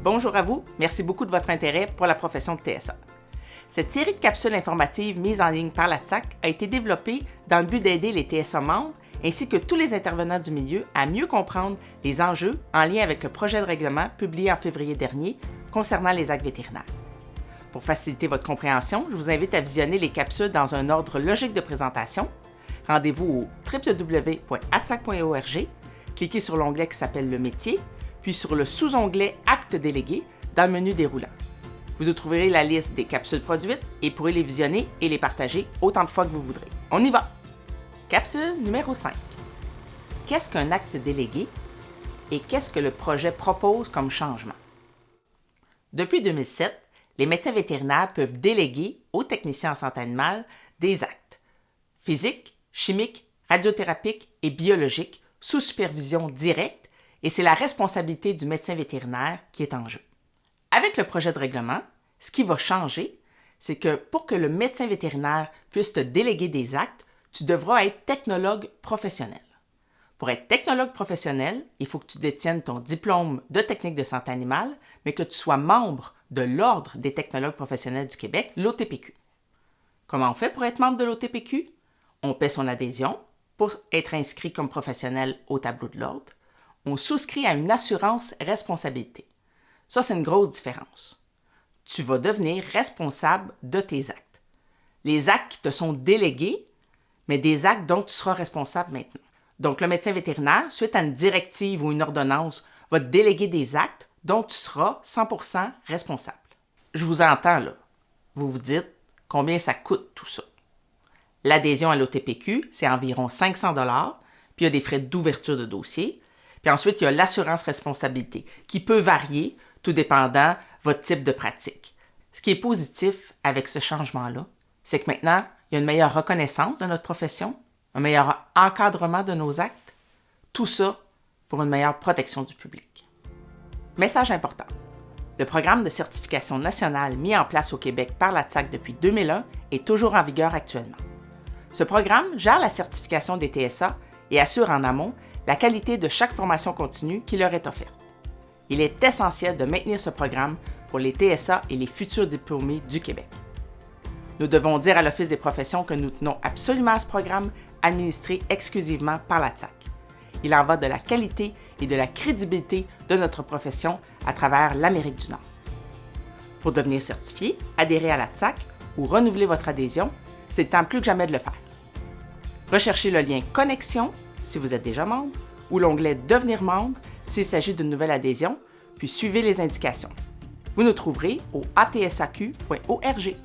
Bonjour à vous, merci beaucoup de votre intérêt pour la profession de TSA. Cette série de capsules informatives mises en ligne par la TSAC a été développée dans le but d'aider les TSA membres ainsi que tous les intervenants du milieu à mieux comprendre les enjeux en lien avec le projet de règlement publié en février dernier concernant les actes vétérinaires. Pour faciliter votre compréhension, je vous invite à visionner les capsules dans un ordre logique de présentation. Rendez-vous au www.atsac.org, cliquez sur l'onglet qui s'appelle « Le métier », puis sur le sous-onglet « Actes délégués » dans le menu déroulant. Vous y trouverez la liste des capsules produites et pourrez les visionner et les partager autant de fois que vous voudrez. On y va! Capsule numéro 5. Qu'est-ce qu'un acte délégué et qu'est-ce que le projet propose comme changement? Depuis 2007, les médecins vétérinaires peuvent déléguer aux techniciens en santé animale des actes physiques, chimiques, radiothérapiques et biologiques sous supervision directe et c'est la responsabilité du médecin vétérinaire qui est en jeu. Avec le projet de règlement, ce qui va changer, c'est que pour que le médecin vétérinaire puisse te déléguer des actes, tu devras être technologue professionnel. Pour être technologue professionnel, il faut que tu détiennes ton diplôme de technique de santé animale, mais que tu sois membre de l'Ordre des technologues professionnels du Québec, l'OTPQ. Comment on fait pour être membre de l'OTPQ? On paie son adhésion pour être inscrit comme professionnel au tableau de l'Ordre. On souscrit à une assurance responsabilité. Ça, c'est une grosse différence. Tu vas devenir responsable de tes actes. Les actes qui te sont délégués, mais des actes dont tu seras responsable maintenant. Donc, le médecin vétérinaire, suite à une directive ou une ordonnance, va te déléguer des actes dont tu seras 100% responsable. Je vous entends là. Vous vous dites combien ça coûte tout ça. L'adhésion à l'OTPQ, c'est environ 500 $, puis il y a des frais d'ouverture de dossier. Puis ensuite, il y a l'assurance responsabilité qui peut varier tout dépendant votre type de pratique. Ce qui est positif avec ce changement-là, c'est que maintenant, il y a une meilleure reconnaissance de notre profession, un meilleur encadrement de nos actes, tout ça pour une meilleure protection du public. Message important. Le programme de certification nationale mis en place au Québec par la TSAC depuis 2001 est toujours en vigueur actuellement. Ce programme gère la certification des TSA et assure en amont la qualité de chaque formation continue qui leur est offerte. Il est essentiel de maintenir ce programme pour les TSA et les futurs diplômés du Québec. Nous devons dire à l'Office des professions que nous tenons absolument à ce programme administré exclusivement par la TSAC. Il en va de la qualité et de la crédibilité de notre profession à travers l'Amérique du Nord. Pour devenir certifié, adhérer à la TSAC ou renouveler votre adhésion, c'est le temps plus que jamais de le faire. Recherchez le lien « Connexion » si vous êtes déjà membre, ou l'onglet « Devenir membre » s'il s'agit d'une nouvelle adhésion, puis suivez les indications. Vous nous trouverez au atsaq.org.